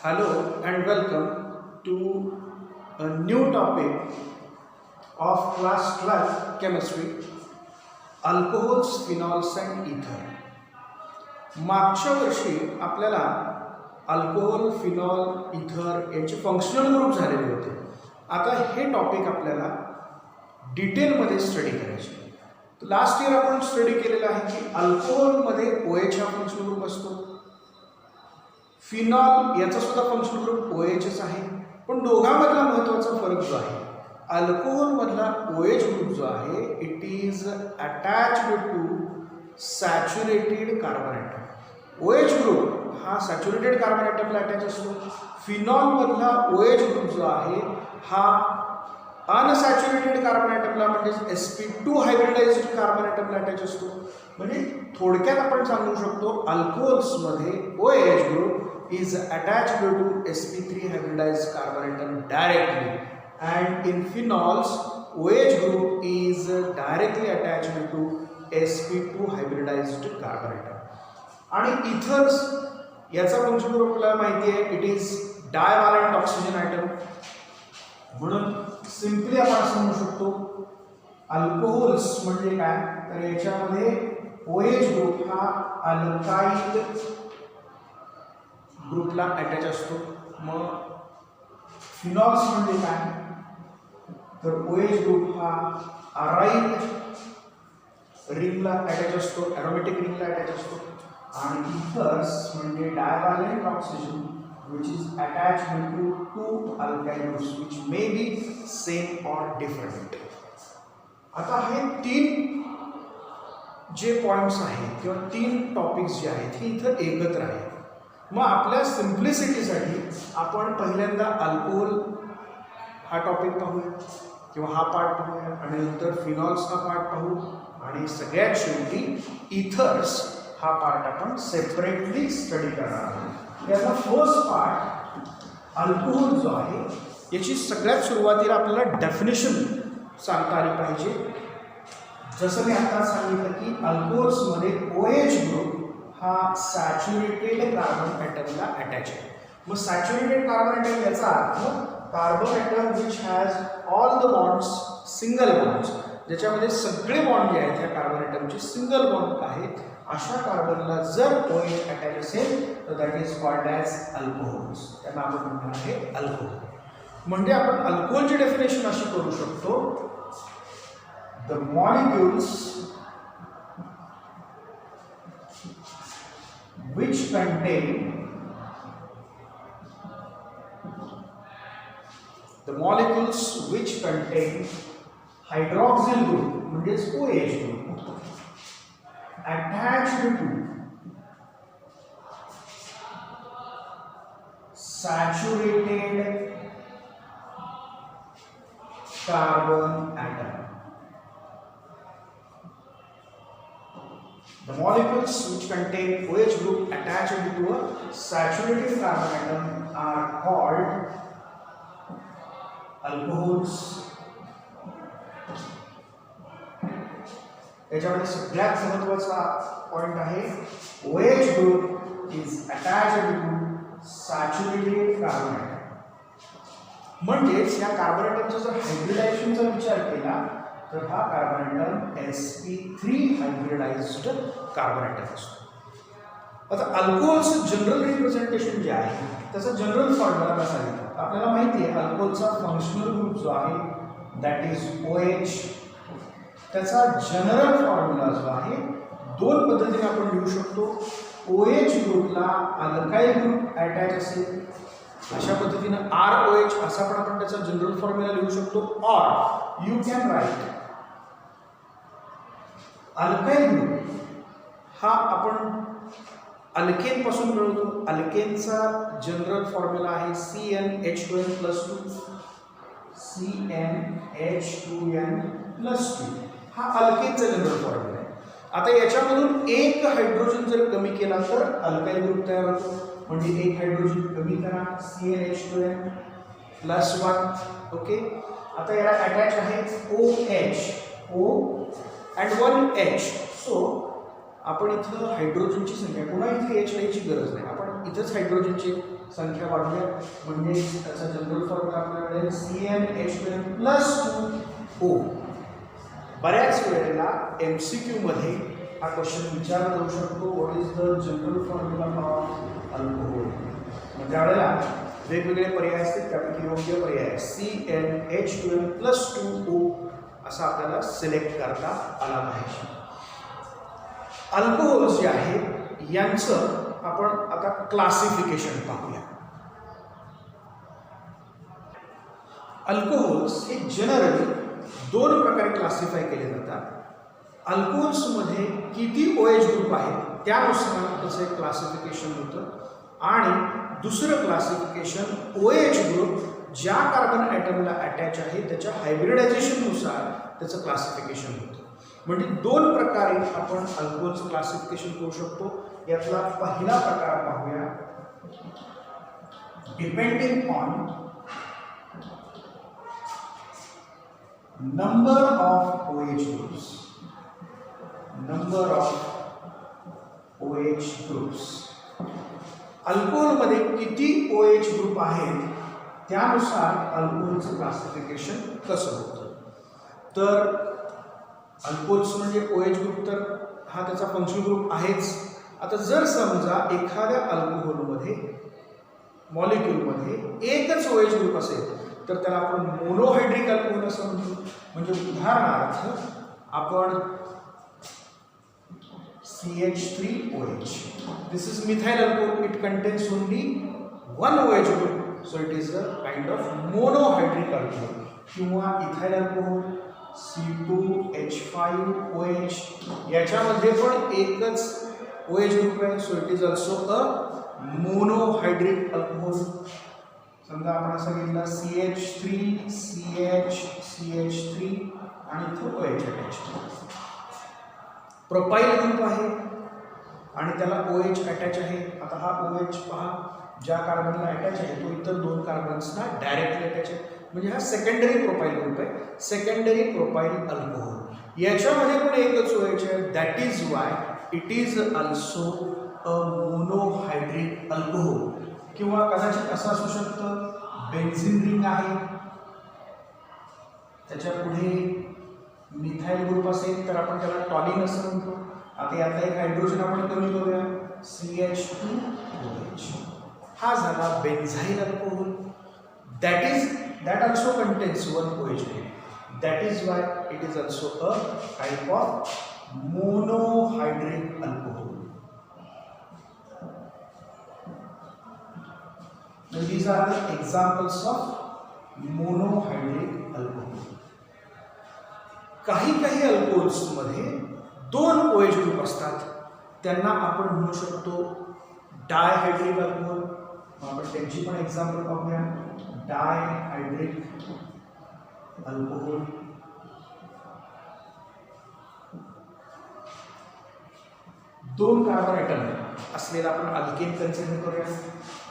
Hello and welcome to a new topic of class 12 chemistry, alcohols, phenols and ether. मागच्या वर्षी आपल्याला alcohol, phenol, इथर याचे functional group झालेले होते. आता हे टॉपिक आपल्याला डिटेलमध्ये स्टडी करायचे. लास्ट इयर आपण स्टडी केलेलं आहे की अल्कोहोलमध्ये OH हा फंक्शनल ग्रुप असतो, फिनॉल याचा सुद्धा फंक्शनल ग्रुप OHच आहे. पण दोघांमधला महत्त्वाचा फरक जो आहे, अल्कोहोलमधला OH ग्रुप जो आहे it is attached to saturated carbon atom. OH group हा सॅच्युरेटेड कार्बन ॲटमला अटॅच असतो. फिनॉलमधला OH ग्रुप जो आहे हा अनसॅच्युरेटेड कार्बन ॲटमला म्हणजे sp2 हायब्रिडाइज्ड कार्बन ॲटमला अटॅच असतो. म्हणजे थोडक्यात आपण सांगू शकतो अल्कोहोल्समध्ये OH group is attached to sp3 hybridized carbon atom directly, and in phenols OH group is directly attached to sp2 hybridized carbon atom. आणि ethers याचा फंक्शन ग्रुप आपल्याला माहिती आहे, it is divalent oxygen atom. म्हणून simply आपण सांगू शकतो alcohols म्हणजे काय, तर याच्यामध्ये OH ग्रुप हा अल्काइल ग्रुपला अटॅच असतो. मग फिनॉल्स म्हणजे काय, तर OH ग्रुप हा अराइल रिंगला अटॅच असतो, एरोमॅटिक रिंगला अटॅच असतो. आणि इथर्स म्हणजे divalent oxygen which is attached to two alkyl groups which may be same or different. आता हे तीन जे पॉइंट्स आहेत किंवा तीन टॉपिक्स जे आहेत हे इथं एकत्र आहेत. मग आपल्या सिम्प्लिसिटीसाठी आपण पहिल्यांदा अल्कोहोल हा टॉपिक पाहूया किंवा हा पार्ट पाहूया, आणि नंतर फिनॉल्स हा पार्ट पाहू, आणि सगळ्यात शेवटी इथर्स हा पार्ट आपण सेपरेटली स्टडी करणार आहोत. याचा फर्स्ट पार्ट अल्कोहोल जो आहे याची सगळ्यात सुरुवातीला आपल्याला डेफिनेशन सांगता आली पाहिजे. जसं मी आता सांगितलं की अल्कोहोल्समध्ये OH ग्रुप हा सॅच्युरेटेड कार्बन ॲटमला अटॅच आहे. मग सॅच्युरेटेड कार्बन ॲटम याचा अर्थ carbon atom which has all the bonds single bonds, ज्याच्यामध्ये सगळे बॉन्ड जे आहेत त्या कार्बन ॲटमचे सिंगल बॉन्ड आहेत, अशा कार्बनला जर OH अटॅच असेल तर that is called as alcohols. त्यांना आपण म्हणणार आहे अल्कोहोल. म्हणजे आपण अल्कोहोलची डेफिनेशन अशी करू शकतो, the molecules which contain hydroxyl group म्हणजेच OH group attached to saturated carbon atom. The molecules which contain OH group attached to a saturated carbon atom are called alcohols. याच्यामध्ये सगळ्यात महत्त्वाचा पॉइंट आहे OH group is attached to saturated carbon atom. म्हणजेच या carbon ॲटमचा जर हायब्रिडायझेशनचा विचार केला तर हा carbon atom sp3 hybridised carbon atom असतो. आता अल्कोहोलचं जनरल रिप्रेझेंटेशन जे आहे त्याचा जनरल फॉर्म्युला कसा लिहितात आपल्याला माहिती आहे. अल्कोहोलचा फंक्शनल ग्रुप जो आहे दॅट इज OH. त्याचा जनरल फॉर्म्युला जो आहे दोन पद्धतीने आपण लिहू शकतो. OH ग्रुपला अल्काइल ग्रुप अटॅच असेल अशा पद्धतीनं ROH असा पण आपण त्याचा जनरल फॉर्म्युला लिहू शकतो. और you can write alkyl group हा आपण अल्केन पासून मिळवतो. अल्केनचा जनरल फॉर्म्युला आहे CnH2n+2. CnH2n+2 हा अल्केनचा जनरल फॉर्म्युला आहे. आता याच्यामधून एक हायड्रोजन जर कमी केला तर अल्काइल ग्रुप तयार होतो. म्हणजे एक हायड्रोजन कमी करा CnH2n+1. ओके. आता याला अटॅच आहे OH, O and 1 H. So आपण इथं हायड्रोजनची संख्या, पुन्हा इथे एच लिहायची गरज नाही, आपण इथंच हायड्रोजनची संख्या वाढवूया. म्हणजे त्याचा जनरल फॉर्म्युला आपल्याकडे CnH2n+2O. बऱ्याच वेळेला MCQ मध्ये हा क्वेश्चन विचारला जाऊ शकतो, what is the general formula of alcohol. मग त्यावेळेला वेगवेगळे पर्याय असतील, त्यापैकी योग्य पर्याय CnH2n+2O असा आपल्याला सिलेक्ट करता आला पाहिजे. अल्कोहोल जे आहे यांचं आपण आता क्लासिफिकेशन पाहूया. अल्कोहोल्स हे जनरली दोन प्रकारे क्लासिफाय केले जातात. अल्कोहोल्समध्ये किती OH ग्रुप आहेत त्यानुसार त्याचं एक क्लासिफिकेशन होतं, आणि दुसरं क्लासिफिकेशन OH ग्रुप ज्या कार्बन ॲटमला अटॅच आहे त्याच्या हायब्रिडायझेशननुसार त्याचं क्लासिफिकेशन होतं. म्हणजे दोन प्रकारे आपण अल्कोहोलचं क्लासिफिकेशन करू शकतो. यातला पहिला प्रकार पाहूया. Depending on number of OH groups. Number of OH groups. अल्कोहोलमध्ये किती OH ग्रुप आहेत त्यानुसार अल्कोहोलचं क्लासिफिकेशन कसं होतं. तर अल्कोहोल्स म्हणजे OH ग्रुप, तर हा त्याचा फंक्शनल ग्रुप आहेच. आता जर समजा एखाद्या अल्कोहोलमध्ये मॉलिक्यूलमध्ये एकच OH ग्रुप असेल तर त्याला आपण मोनोहायड्रिक अल्कोहोल असं म्हणतो. म्हणजे उदाहरणार्थ आपण CH3OH, this is methyl alcohol, it contains only one OH group, so it is a kind of monohydric alcohol. किंवा इथाइल अल्कोहोल C2H5OH, याच्यामध्ये पण एकच OH ग्रुप आहे, so it is also a monohydric alcohol. समजा आपण असं घेतला CH3 CH3 आणि इथं OH अटॅच. प्रोपाइल ग्रुप आहे आणि त्याला OH अटॅच आहे. आता हा OH पहा, ज्या कार्बनला अटॅच आहे तो इतर दोन कार्बन्सना डायरेक्टली अटॅच आहे. म्हणजे हा सेकंडरी प्रोपाइल ग्रुप आहे, सेकंडरी प्रोपाइल अल्कोहोल. याच्यामध्ये पण एकच OH आहे, that is why it is also a monohydric alcohol. किंवा कदाचित असं असू शकतं, बेन्झीन रिंग आहे, त्याच्या पुढे मिथाइल ग्रुप असेल तर आपण त्याला टॉलिन असं म्हणतो. आता यातला एक हायड्रोजन आपण कमी करूया, CH2OH. हा झाला बेन्झाइल alcohol. that also contains one OH group. That is why it is also a type of monohydric alcohol. Now these are the examples of monohydric alcohol. काही अल्कोहोल्स मध्ये दोन OH ग्रुप असतात, त्यांना आपण म्हणू शकतो डायहायड्रिक अल्कोहोल. आपण त्यांची पण एक्झाम्पल पाहूया. डायहायड्रिक अल्कोहोल. दोन कार्बन ॲटम असलेला आपण अल्केन कन्सिडर करूया.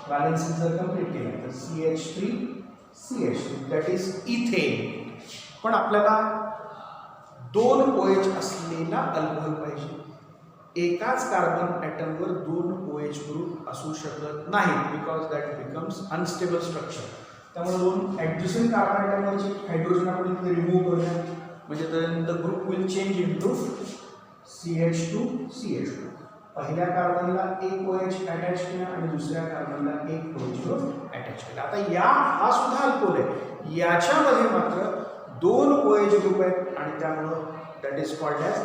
बॅलन्सिंग जर कंप्लीट केलं तर CH3 दॅट इज इथेन. पण आपल्याला दोन OH असलेला अल्कोहोल पाहिजे. एकाच कार्बन ॲटमवर दोन OH ग्रुप असू शकत नाही, because that becomes unstable structure. त्यामुळे दोन ॲडजस्टंट कार्बन ॲटमवरचे हायड्रोजन आपण इथे रिमूव्ह करूया. म्हणजे the group will change into CH2. पहिल्या कार्बनला एक OH अटॅच केला आणि दुसऱ्या कार्बनला एक OH ग्रुप अटॅच केला. आता हा सुद्धा अल्कोहोल आहे, याच्यामध्ये मात्र दोन OH ग्रुप आहेत आणि त्यामुळं that is called as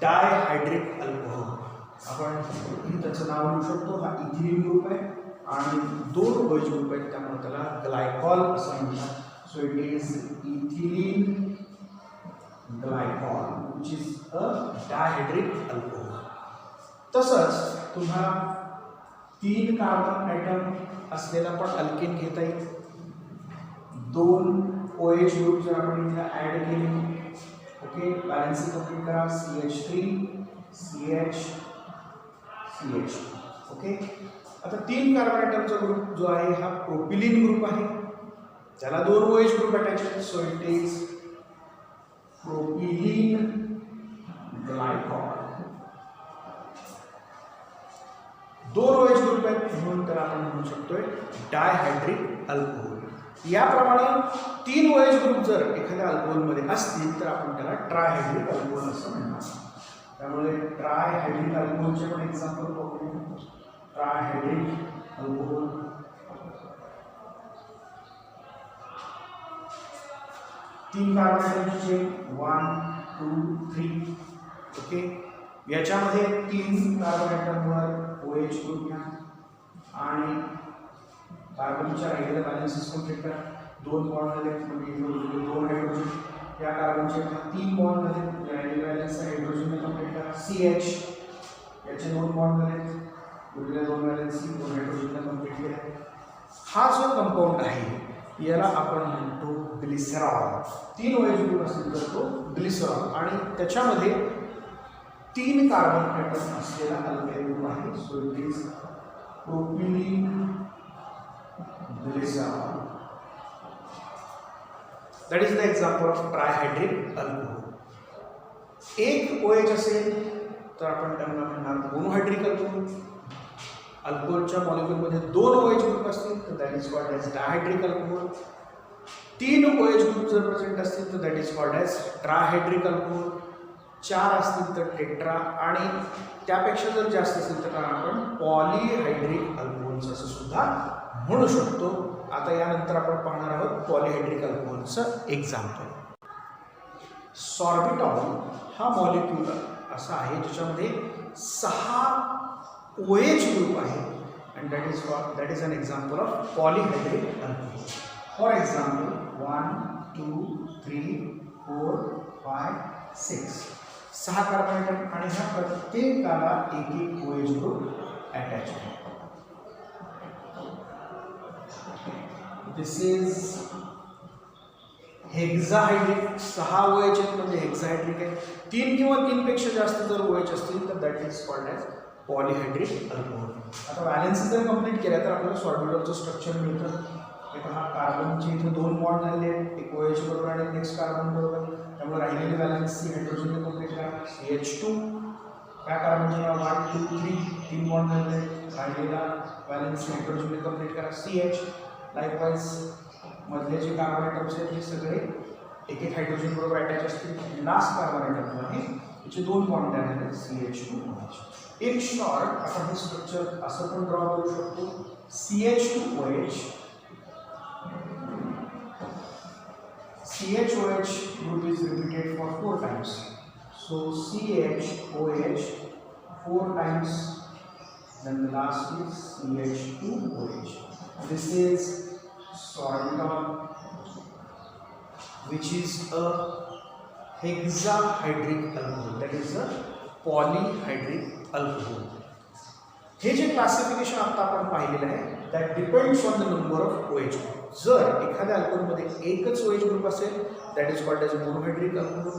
dihydric alcohol. आपण त्याचं नाव लिहू शकतो. हा इथिलीन ग्रुप आहे आणि दोन OH ग्रुप आहेत, त्यामुळे त्याला ग्लायकॉल असं म्हणतात. So it is ethylene glycol which is a dihydric alcohol. तसंच तुम्हाला तीन कार्बन ॲटम असलेला पण अल्केन घेता येईल. दोन OH ग्रुप जर आपण इथे ॲड केले, ओके, बॅलन्सिंग कंप्लीट करा. CH3 CH2. ओके. आता तीन कार्बन ॲटमचा ग्रुप जो आहे हा प्रोपिलिन ग्रुप आहे, त्याला दोन OH ग्रुप अटॅच आहेत. So it is propylene glycol. 2 OH group आहेत म्हणून त्याला आपण म्हणू शकतोय डायहायड्रिक अल्कोहोल. याप्रमाणे 3 OH ग्रुप जर एखाद्या अल्कोहोलमध्ये असतील तर आपण त्याला ट्रायहायड्रिक अल्कोहोल असं म्हणणार. त्यामुळे ट्रायहायड्रिक अल्कोहोलचे पण एक्झाम्पल बघूया. ट्रायहायड्रिक अल्कोहोल 3 कार्बन चेन 1 2 3. ओके, याच्यामध्ये 3 कार्बन ॲटमवर OH ग्रुप घ्या आणि कार्बनच्या राहिलेल्या बॅलन्सेस कम्प्लीट करा. 2 बॉन्ड झाले म्हणजे 2 हायड्रोजन. या कार्बनचे 3 बॉन्ड झाले, राहिलेले बॅलन्स हायड्रोजनने कम्प्लीट करा. CH याचे 2 बॉन्ड झाले, उरलेले 2 बॅलन्स 2 हायड्रोजनने कम्प्लीट केले. हा जो कंपाऊंड आहे याला आपण म्हणतो ग्लिसरॉल. 3 OH ग्रुप असेल तर तो ग्लिसरॉल आणि त्याच्यामध्ये 3 कार्बन ॲटम असलेला अल्काइल ग्रुप आहे. So it is propylene glycerol. That is the example of trihydric alcohol. एक OH असेल तर आपण त्यांना म्हणणार मोनोहायड्रिक अल्कोहोल. अल्कोहोलच्या मॉलिक्यूलमध्ये 2 OH ग्रुप असतील तर that is called as dihydric alcohol. 3 OH group जर प्रेझेंट असतील तर that is called as trihydric alcohol. 4 असतील तर टेट्रा आणि त्यापेक्षा जर जास्त असेल तर आपण पॉलीहायड्रिक अल्कोहोल्स असं सुद्धा म्हणू शकतो. आता यानंतर आपण पाहणार आहोत पॉलीहायड्रिक अल्कोहोलचं एक्झाम्पल. सॉर्बिटॉल हा मॉलिक्यूल असा आहे ज्याच्यामध्ये 6 OH ग्रुप आहे and that is an example of polyhydric alcohol. For example 1 2 3 4 5 6 6 carbon item आणि ह्या प्रत्येकाला एक OH ग्रुप अटॅच आहे. दिस इज हेक्साहायड्रिक. 6 OH आहेत म्हणजे हेक्साहायड्रिक आहे. 3 किंवा 3 पेक्षा जास्त जर OH असतील तर that is called as polyhydric alcohol. आता बॅलन्सेस जर कंप्लीट केल्या तर आपल्याला सॉर्बिटॉलचं स्ट्रक्चर मिळतं. एक हा कार्बनचे इथे 2 बॉन्ड झाले आहेत, एक OH बरोबर आणि नेक्स्ट कार्बन बरोबर. त्यामुळे राहिलेली बॅलन्स हायड्रोजनने कंप्लीट करा. CH2 या कार्बनचे नाव 1 2 3 बॉन्ड झाले, राहिलेला बॅलन्स हायड्रोजनने कंप्लीट करा. CH लाईकवाईज मधले जे कार्बन ॲटम्स आहेत हे सगळे एक हायड्रोजन बरोबर अटॅच असतील. लास्ट कार्बन ॲटम आहे त्याचे 2 बॉन्ड तयार झाले CH2OH. इन शॉर्ट आपण हे स्ट्रक्चर असं पण ड्रॉ करू शकतो. CH2OH group is repeated for 4 times. So CHOH 4 times, then the last is CH2OH. This is sorbitol, which is a hexahydric alcohol, that is a polyhydric alcohol. हे जे classification आता आपण पाहिलेलं आहे that depends on the number of OH group. जर एखाद्या अल्कोहोलमध्ये एकच OH ग्रुप असेल that is called as monohydric alcohol.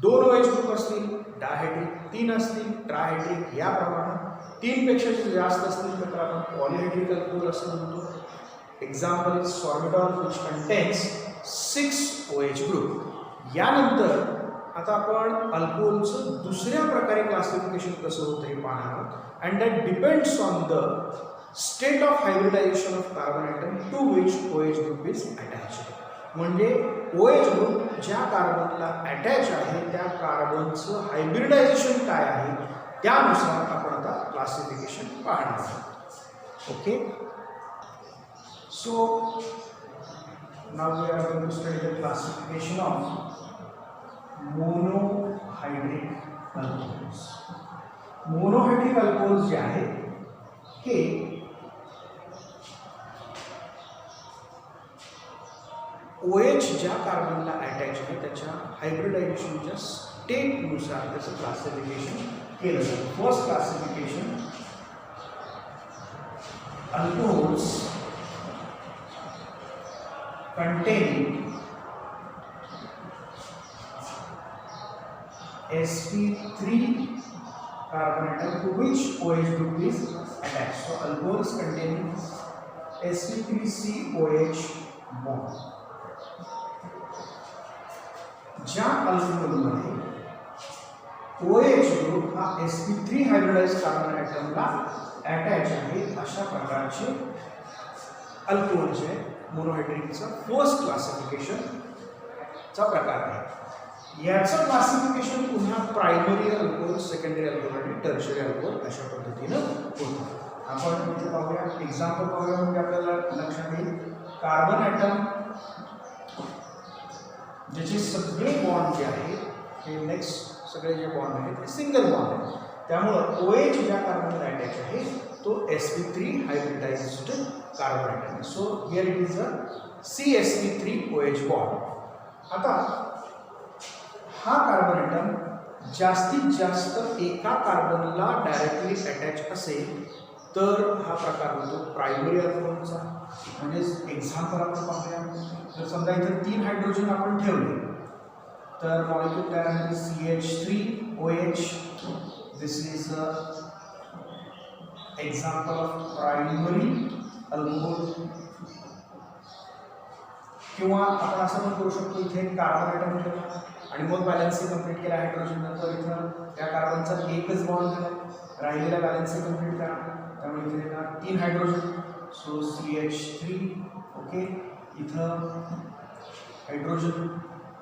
2 OH group असतील डायहायड्रिक, 3 असतील ट्रायहायड्रिक. याप्रमाणे 3 पेक्षा जास्त असतील तर आपण पॉलीहायड्रिक अल्कोहोल असं म्हणतो. Example is sorbitol which contains 6 OH group. यानंतर आता आपण अल्कोहोलचं दुसऱ्या प्रकारे क्लासिफिकेशन कसं होतं हे पाहणार आहोत. And that depends on the state of hybridisation of carbon atom to which OH group is attached. म्हणजे OH ग्रुप ज्या कार्बनला अटॅच आहे त्या कार्बनचं हायब्रिडायझेशन काय आहे त्यानुसार आपण आता क्लासिफिकेशन पाहणार आहोत. Okay, so now we are going to study the classification of monohydric alcohols. Monohydric alcohols जे आहेत हे OH ज्या कार्बनला अटॅच आहे त्याच्या हायब्रिडायझेशनच्या स्टेटनुसार त्याचं क्लासिफिकेशन केलं जातं. First classification alcohols containing sp3 carbon atom to which OH group is attached. So alcohols containing sp3COH bond. ज्या अल्कोहोलमध्ये OH ग्रुप हा sp3 हायब्रिडाइज कार्बन ॲटमला अटॅच आहे अशा प्रकारचे अल्कोहोल जे मोनोहायड्रिकचा फर्स्ट क्लासिफिकेशनचा प्रकार आहे. याचं क्लासिफिकेशन पुन्हा प्रायमरी अल्कोहोल, सेकंडरी अल्कोहोल आणि टर्शरी अल्कोहोल अशा पद्धतीनं होतं. आपण इथे पाहूया, एक्झाम्पल पाहूया म्हणजे आपल्याला लक्षात येईल. कार्बन ॲटम ज्याचे सगळे बॉन्ड जे आहेत हे नेक्स्ट सगळे जे बॉन्ड आहेत ते सिंगल बॉन्ड आहेत. त्यामुळं OH ज्या कार्बनला अटॅच आहे तो sp3 हायब्रिडाइज्ड कार्बन ॲटम आहे. So here it is a CsP3OH bond. आता हा कार्बन ॲटम जास्तीत जास्त एका कार्बनला डायरेक्टली अटॅच असेल तर हा प्रकार होतो प्रायमरी अल्कोहोलचा. म्हणजेच एक्झाम्पल आपण पाहूया. जर समजा इथे 3 हायड्रोजन आपण ठेवले तर मॉलिक्यूल तयार आहे CH3OH. This is example of primary alcohol. किंवा आपण असं पण करू शकतो, इथे कार्बन ॲटम ठेवला आणि मग बॅलन्सिंग कंप्लीट केला हायड्रोजन नंतर इथं त्या कार्बनचा एकच बॉन्ड झाला, राहिलेला बॅलन्सिंग कंप्लीट करा. त्यामुळे इथे येणार 3 हायड्रोजन. So CH3. ओके, इथं हायड्रोजन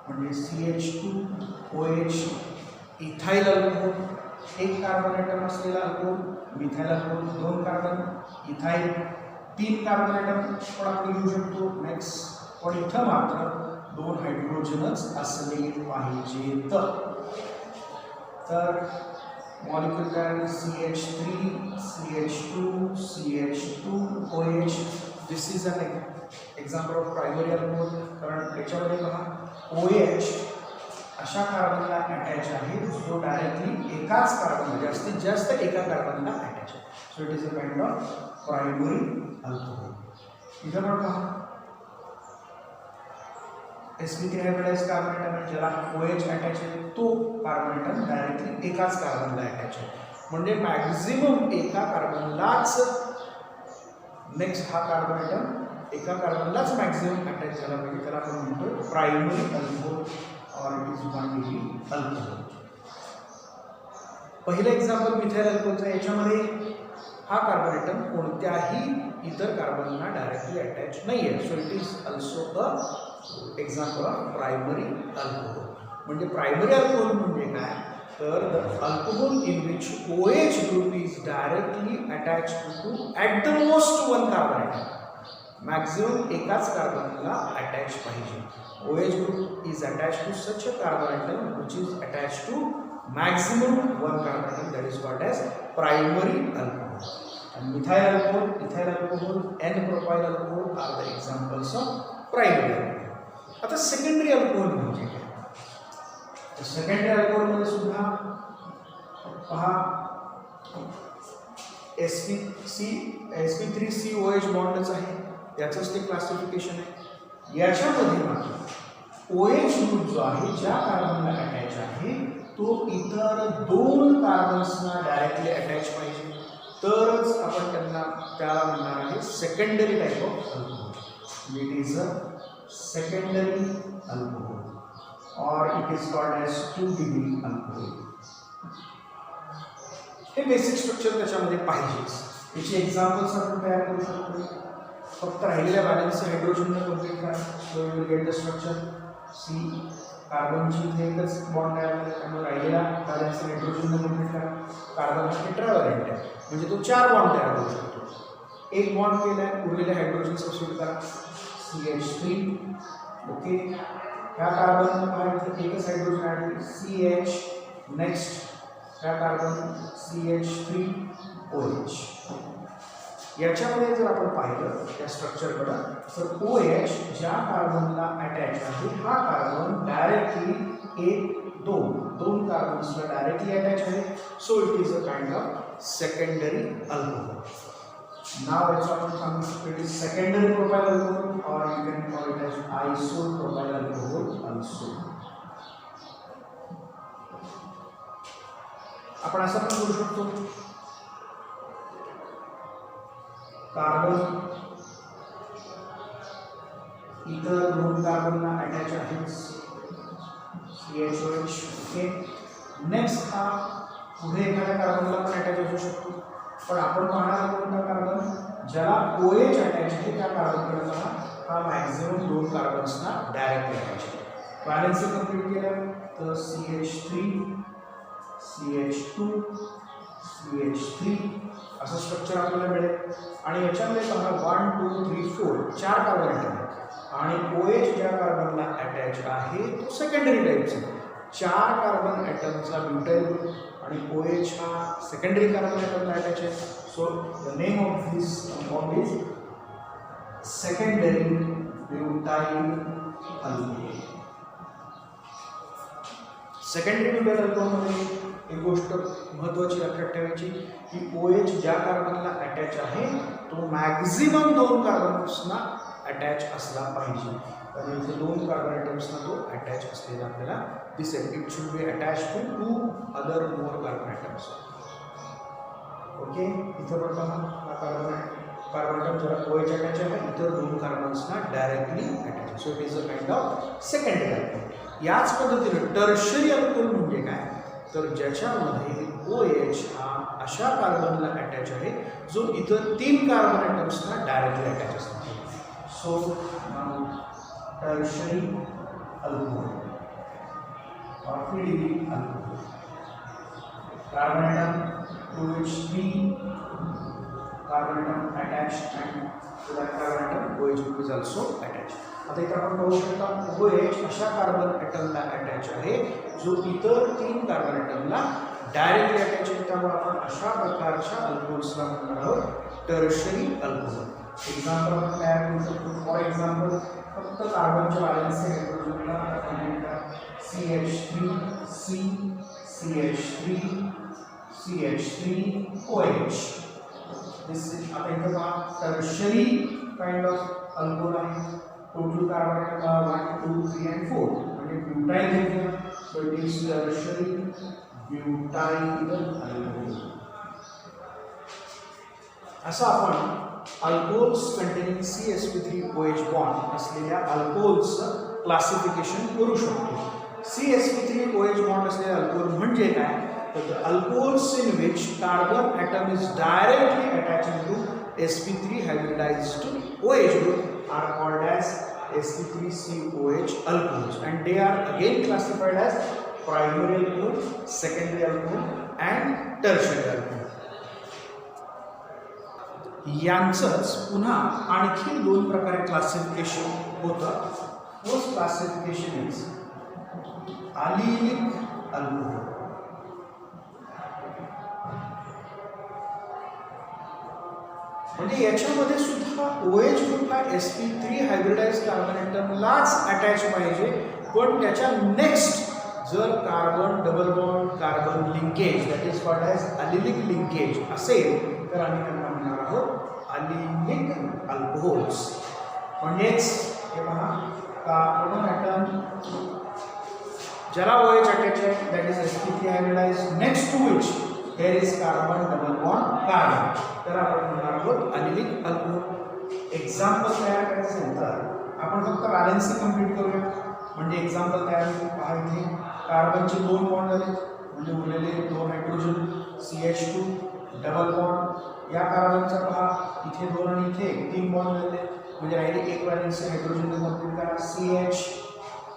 म्हणजे CH2OH. इथाइल अल्कोहोल, एक कार्बन ॲटम असलेला alcohol. Methyl alcohol 2 carbon. Ethyl 3 carbon atom पण आपण घेऊ शकतो. नेक्स्ट पण इथं मात्र 2 हायड्रोजनच असले पाहिजेत. तर मॉलिक्यूल काय CH3, CH2, CH2OH. This is an example of primary alcohol. कारण याच्यामध्ये पहा OH अशा कार्बनला अटॅच आहे जो डायरेक्टली एकाच कार्बनला, जास्तीत जास्त एका कार्बनला अटॅच आहे. So it is a kind of primary alcohol. इथं पण पहा sp3 हायब्रिडाइज कार्बन ॲटम ज्याला OH अटॅच आहे तो कार्बन ॲटम डायरेक्टली एकाच कार्बनला अटॅच आहे. म्हणजे मॅक्झिमम एका कार्बनलाच, नेक्स्ट हा कार्बन ॲटम एका कार्बनलाच मॅक्झिमम अटॅच झाला पाहिजे. त्याला आपण म्हणतो प्रायमरी अल्कोहोल और इट इज प्रायमरी अल्कोहोल. पहिलं एक्झाम्पल मिथाइल अल्कोहोलचं. याच्यामध्ये हा कार्बन ॲटम कोणत्याही इतर कार्बनला डायरेक्टली अटॅच नाही आहे. So it is also a example of primary alcohol. म्हणजे प्रायमरी अल्कोहोल म्हणजे काय तर the alcohol in which OH group is directly attached to at the most 1 carbon atom. Maximum एकाच कार्बनला अटॅच पाहिजे. OH group is attached to such a carbon atom which is attached to maximum 1 carbon atom, that is called as primary alcohol. And methyl alcohol, ethyl alcohol, N-propyl alcohol are the examples of primary alcohol. आता secondary alcohol म्हणजे काय? तर secondary alcohol मध्ये सुद्धा पहा sp3COH बॉन्डच आहे, याचंच ते क्लासिफिकेशन आहे. याच्यामध्ये मात्र OH ग्रुप जो आहे ज्या कार्बनला अटॅच आहे तो इतर 2 कार्बन्सना डायरेक्टली अटॅच पाहिजे तरच आपण त्याला म्हणणार आहे secondary type of alcohol. It is a secondary alcohol और it is called as 2 degree alcohol. हे बेसिक स्ट्रक्चर त्याच्यामध्ये पाहिजेच. याची एक्झाम्पल्स आपण तयार करू शकतो. फक्त राहिलेल्या बॅलन्स हायड्रोजनने कंप्लीट करा. So you will get the structure. See कार्बनची इथे एकच बॉन्ड तयार झाला त्यामुळे राहिलेला बॅलन्स हायड्रोजनने कंप्लीट करा. कार्बन हा टेट्राव्हॅलेंट आहे म्हणजे तो 4 बॉन्ड तयार करू शकतो. एक बॉन्ड केला आहे, उरलेले हायड्रोजन सबस्टिट्यूट करा CH3. ओके, ह्या कार्बन एकच हायड्रोजन ॲड CH. नेक्स्ट ह्या कार्बन CH3OH. याच्यामध्ये जर आपण पाहिलं त्या स्ट्रक्चरकडं तर OH ज्या कार्बनला अटॅच आहे हा कार्बन डायरेक्टली 2 कार्बन्सला डायरेक्टली अटॅच आहे. So it is a kind of secondary alcohol. नाव याचं आपण सांगू शकतो it is secondary propyl alcohol और you can call it as isopropyl alcohol also. आपण असं पण करू शकतो कार्बन इतर 2 कार्बनला अटॅच आहे CHOH. ओके, नेक्स्ट हा पुढे एखाद्या कार्बनला पण अटॅच असू शकतो, पण आपण पाहणार कोणता कार्बन ज्याला OH अटॅच आहे त्या कार्बनकडे बघा हा मॅक्झिमम 2 कार्बन्सना डायरेक्टली अटॅच आहे. बॅलन्स कंप्लीट केलं तर CH3 CH2 CH3 असं स्ट्रक्चर आपल्याला मिळेल. आणि याच्यामध्ये पहा 1 2 3 4 4 कार्बन ॲटम आहेत आणि OH ज्या कार्बनला अटॅच आहे तो सेकंडरी टाईपचा 4 कार्बन ॲटमचा ब्युटाइल ग्रुप आणि OH हा सेकंडरी कार्बन ॲटमला अटॅच आहे. So the name of this compound is secondary butyl alcohol. Secondary butyl अल्कोहोलमध्ये एक गोष्ट महत्त्वाची लक्षात ठेवायची की OH ज्या कार्बनला अटॅच आहे तो मॅक्झिमम 2 कार्बन्सना अटॅच असला पाहिजे. तर इथे 2 कार्बन ॲटम्सना तो अटॅच असलेला आपल्याला दिसेल. It should be attach to 2 other more carbon atoms. ओके, इथं पण पहा हा कार्बन ॲटम ज्याला OH अटॅच आहे इतर 2 कार्बन्सना directly attach. So it is a kind of secondary alcohol. याच पद्धतीने टर्शरी अल्कोहोल म्हणजे काय तर ज्याच्यामध्ये OH हा अशा कार्बनला अटॅच आहे जो इतर 3 कार्बन ॲटम्सना डायरेक्टली अटॅच असतो. So tertiary alcohol or PDB alcohol. Carbon atom to which 3 carbon atom attached and to that carbon atom OH group is also attached. आता इथे आपण पाहू शकता OH अशा कार्बन ॲटमला अटॅच आहे जो इतर 3 कार्बन ॲटमला डायरेक्टली अटॅच आहे. त्यामुळे आपण अशा प्रकारच्या अल्कोहोल्सला म्हणणार आहोत टर्शरी अल्कोहोल. एक्झाम्पल आपण तयार करू शकतो. फॉर एक्झाम्पल फक्त कार्बनच्या व्हॅलेन्सी हायड्रोजनला CH3 C CH3 CH3 OH. This is आता इथे पहा टर्शरी काइंड ऑफ अल्कोहोल आहे. टोटल कार्बन ॲटम 1 2 3 and 4 म्हणजे ब्युटाइल घेतलं so it is tertiary butyl alcohol. असं आपण अल्कोहोल्स कंटेनिंग CsP3OH बॉन्ड असलेल्या अल्कोहोल्सचं क्लासिफिकेशन करू शकतो. CsP3OH बॉन्ड असलेले अल्कोहोल म्हणजे काय तर alcohols in which carbon atom is directly attaching to sp3 hybridized OH group are called as sp3COH alcohols and they are again classified as primary alcohol, secondary alcohol and tertiary alcohol. यांचंच पुन्हा आणखी 2 प्रकारे classification होतं. First classification is allylic alcohol. म्हणजे याच्यामध्ये सुद्धा OH group हा sp3 hybridise carbon ॲटमलाच अटॅच पाहिजे, पण त्याच्या नेक्स्ट जर carbon double bond carbon linkage that is called as allylic linkage असेल तर आम्ही त्यांना म्हणणार आहोत अलिलिक अल्कोहोल्स. म्हणजेच हे पहा कार्बन ॲटम ज्याला OH अटॅच आहे that is sp3 hybridize next to which there is carbon double bond carbon तर आपण म्हणणार आहोत अलिलिक अल्कोहोल. एक्झाम्पल तयार करायचं असेल तर आपण फक्त बॅलन्सी कंप्लीट करूया. म्हणजे एक्झाम्पल तयार होईल. पहा इथे कार्बनचे 2 बॉन्ड झाले म्हणजे उरलेले 2 हायड्रोजन CH2 डबल बॉन्ड. या कार्बनचा पहा इथे 2 आणि इथे 3 बॉन्ड झाले म्हणजे राहिले एक बॅलन्सी हायड्रोजन कंप्लीट करा CH.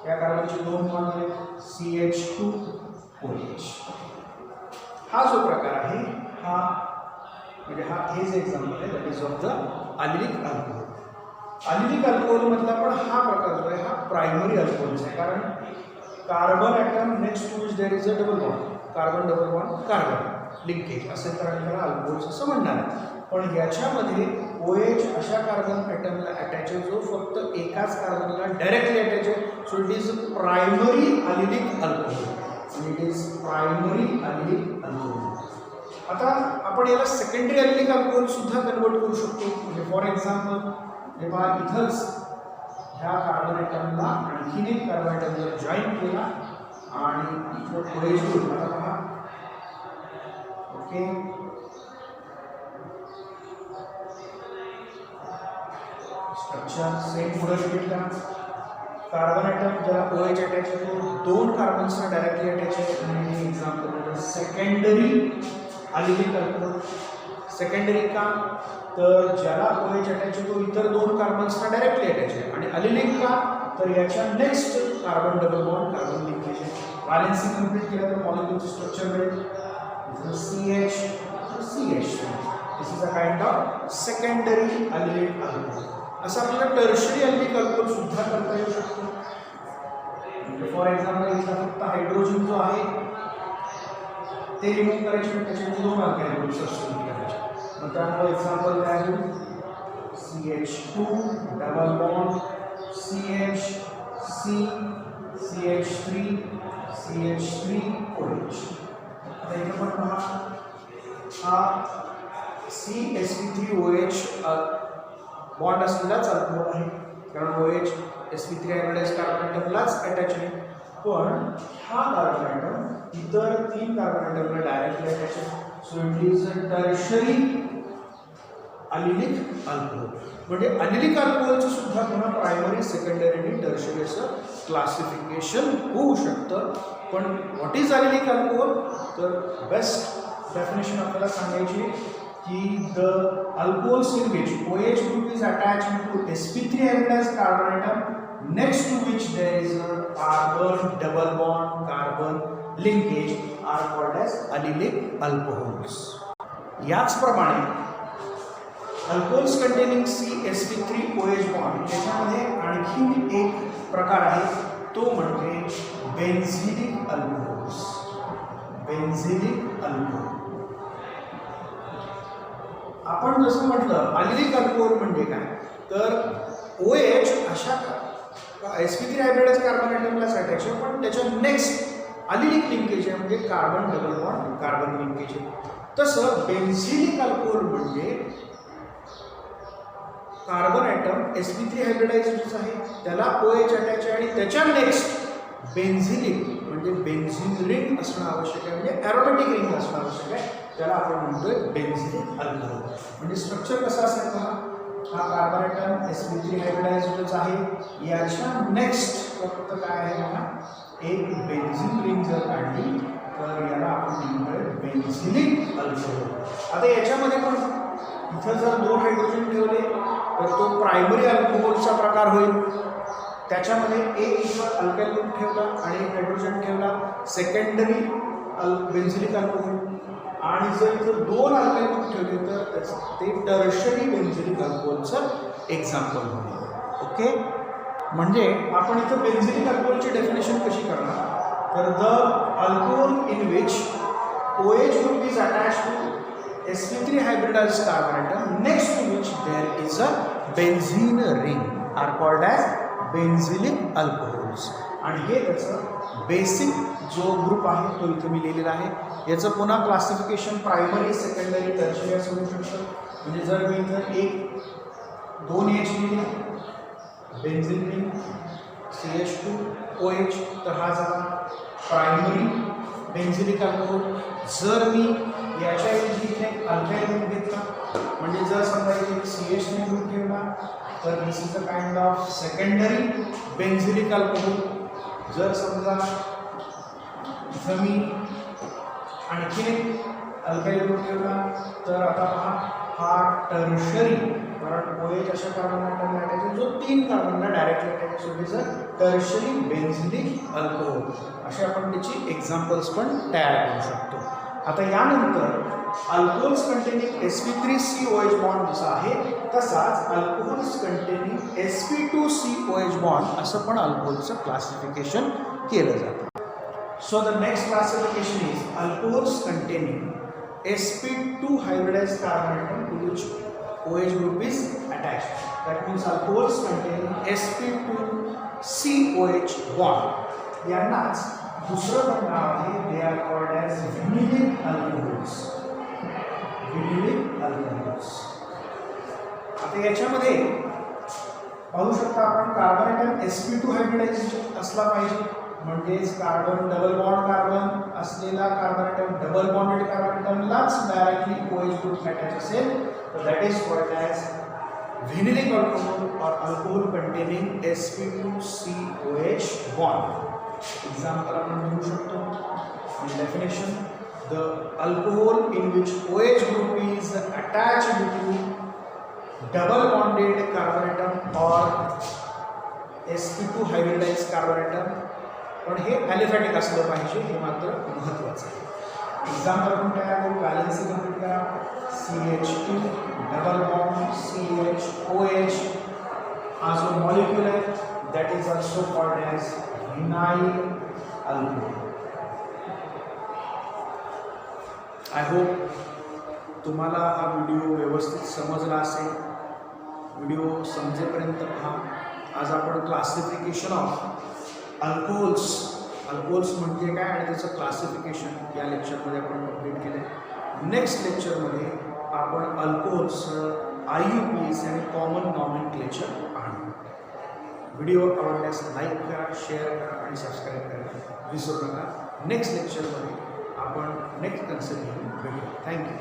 या कार्बनचे 2 बॉन्ड झाले CH2 OH. हा जो प्रकार आहे हा म्हणजे हा हेच एक्झाम्पल आहे that is of the allylic alcohol. Allylic alcohol मधला पण हा प्रकार जो आहे हा प्रायमरी अल्कोहोल्स आहे कारण carbon atom next to which there is a double bond carbon double bond carbon linkage असेल तर आम्ही त्याला अल्कोहोल्स असं म्हणणार. पण याच्यामध्ये OH अशा कार्बन ॲटमला अटॅच आहे जो फक्त एकाच कार्बनला डायरेक्टली अटॅच आहे. So it is primary allylic alcohol. It is primary allylic alcohol. आता आपण याला सेकंडरी अलिलिक अल्कोहोल सुद्धा कन्वर्ट करू शकतो. म्हणजे फॉर एक्झाम्पल हे पहा इथंच ह्या कार्बन ॲटमला आणखीन एक कार्बन ॲटम जर जॉईन केला आणि इथं पुढे जोड आता पहा ओके स्ट्रक्चर सेम पुढे रिपीट करा. कार्बन ॲटम ज्याला OH अटॅच आहे तो दोन कार्बन्सना डायरेक्टली अटॅच आहे आणि example secondary allylic alcohol. Secondary का तर ज्याला OH अटॅच आहे तो इतर दोन कार्बन्सना डायरेक्टली अटॅच आहे आणि अलिलिक का तर याच्या next carbon double bond carbon linkage आहे. व्हॅलेन्सी कंप्लीट केलं तर मॉलिक्युलचं स्ट्रक्चर मिळेल CH CH3. This is a kind of secondary allylic alcohol. असं आपल्याला टर्शरी अलिलिक अल्कोहोल सुद्धा करता येऊ शकतो. फॉर एक्झाम्पल इथला फक्त हायड्रोजन जो आहे ते रिमूव्ह करायचे आणि त्याचे दोन अल्काइल ग्रुप्स सबस्टिट्यूट करायचे. मग त्यामुळे एक्झाम्पल काय आहे CH2 double bond CH C CH3 CH3 OH. आता इथे पण पहा हा CH3OH बॉन्ड असलेलाच अल्कोहोल आहे कारण OH sp3 हायब्रिडाइज्ड कार्बन ॲटमलाच अटॅच आहे. पण हा कार्बन ॲटम इतर तीन कार्बन ॲटमला डायरेक्टली अटॅच आहे. So it is a tertiary allylic alcohol. म्हणजे अलिलिक अल्कोहोलचं सुद्धा पुन्हा प्रायमरी सेकंडरी आणि टर्शरी असं क्लासिफिकेशन होऊ शकतं. पण व्हॉट इज अलिलिक अल्कोहोल तर बेस्ट डेफिनेशन आपल्याला सांगायची की the alcohols in which OH group is attached to sp3 hybridized carbon atom next to which there is a carbon double bond carbon linkage are called as allylic alcohols. याचप्रमाणे alcohols containing CsP3OH bond त्याच्यामध्ये आणखी एक प्रकार आहे तो म्हणजे बेन्झिलिक alcohols. बेन्झिलिक alcohol आपण जसं म्हटलं अलिलिक अल्कोहोल म्हणजे काय तर OH अशा sp3 हायब्रिडाइज्ड कार्बन ॲटमलाच अटॅच आहे पण त्याच्या नेक्स्ट अलिलिक लिंकेज आहे म्हणजे carbon double bond carbon linkage आहे. तसं बेन्झिलिक अल्कोहोल म्हणजे कार्बन ॲटम sp3 हायब्रिडाइज्ड आहे त्याला OH अटॅच आहे आणि त्याच्या नेक्स्ट बेन्झिलिक म्हणजे बेन्झिन रिंग असणं आवश्यक आहे म्हणजे ॲरोमॅटिक रिंग असणं आवश्यक आहे. त्याला आपण म्हणतोय बेन्झिलिक अल्कोहोल. म्हणजे स्ट्रक्चर कसं असेल पहा हा कार्बन ॲटम sp3 हायब्रिडाइज्डच आहे याच्या नेक्स्ट फक्त काय आहे बघा एक बेन्झिन रिंग जर काढली तर याला आपण म्हणतोय बेन्झिलिक अल्कोहोल. आता याच्यामध्ये पण इथं जर दोन हायड्रोजन ठेवले तर तो प्रायमरी अल्कोहोलचा प्रकार होईल. त्याच्यामध्ये एक इथं अल्काइल ग्रुप ठेवला आणि एक हायड्रोजन ठेवला सेकंडरी बेन्झिलिक अल्कोहोल. आणि जर इथं दोन अल्काइल ग्रुप ठेवले तर ते टर्शरी बेन्झिलिक अल्कोहोलचं एक्झाम्पल होईल. ओके म्हणजे आपण इथं बेन्झिलिक अल्कोहोलची डेफिनेशन कशी करणार तर the alcohol in which OH group is attached to sp3 hybridized carbon atom next to which there is a benzene ring are called as benzylic alcohols. आणि हे त्याचं बेसिक जो ग्रुप आहे तो इथे मी लिहिलेला आहे. याचं पुन्हा क्लासिफिकेशन प्रायमरी सेकंडरी टर्शरी असं होऊ शकतं. म्हणजे जर मी इथं एक 2H लिहिले बेन्झिन रिंग CH2OH तर हा झाला प्रायमरी बेन्झिलिक अल्कोहोल. जर मी याच्याऐवजी इथे अल्काइल ग्रुप घेतला म्हणजे जर समजा इथे CH3 ग्रुप ठेवला तर this is a kind of secondary benzylic alcohol. जर समजा इथं मी आणखी एक अल्काइल ग्रुप ठेवला तर आता हा टर्शरी कारण OH अशा कार्बन ॲटमला अटॅच आहे जो तीन कार्बनला डायरेक्टली अटॅच आहे. So it is a tertiary benzylic alcohol. असे आपण त्याची एक्झाम्पल्स पण तयार करू शकतो. आता यानंतर अल्कोहोल्स कंटेनिंग sp3COH बॉन्ड जसा आहे तसाच अल्कोहोल्स कंटेनिंग sp2COH बॉन्ड असं पण अल्कोहोलचं क्लासिफिकेशन केलं जातं. So the next classification is alcohols containing sp2 hybridized carbon atom to which OH group is attached. That means alcohols containing sp2COH bond यांनाच दुसरं पण नाव आहे. They are called as vinylic alcohols. Vinylic alcohols. आता याच्यामध्ये पाहू शकता आपण कार्बन ॲटम sp2 हायब्रिडाइज्ड असला पाहिजे म्हणजेच कार्बन डबल बॉन्ड कार्बन असलेला carbon atom double bonded carbon ॲटमलाच डायरेक्टली OH ग्रुप अटॅच असेल तर that is called as Vinylic alcohol or alcohol containing sp2COH bond. Example आपण घेऊ शकतो. Definition: the alcohol in which OH group is attached to double bonded carbon atom or sp2 hybridized carbon atom. पण हे aliphatic असलं पाहिजे, हे मात्र महत्त्वाचं आहे. एक्झाम्पल आपण तयार करू. बॅलन्स कंप्लीट करा. CH2 डबल बॉन्ड CHOH हा जो मॉलिक्यूल आहे that is also called as vinyl alcohol. I hope तुम्हाला हा व्हिडिओ व्यवस्थित समजला असेल. व्हिडिओ समजेपर्यंत पहा. आज आपण क्लासिफिकेशन ऑफ अल्कोहोल्स म्हणजे काय आणि त्याचं क्लासिफिकेशन या लेक्चरमध्ये आपण कंप्लीट केलं आहे. नेक्स्ट लेक्चरमध्ये आपण अल्कोहोल्स IUPAC आणि कॉमन नॉमेनक्लेचर पाहणार. व्हिडिओ आवडल्यास लाईक करा, शेअर करा आणि सबस्क्राईब करा विसरू नका. नेक्स्ट लेक्चरमध्ये आपण नेक्स्ट कन्सेप्ट घेऊन भेटू. थँक्यू.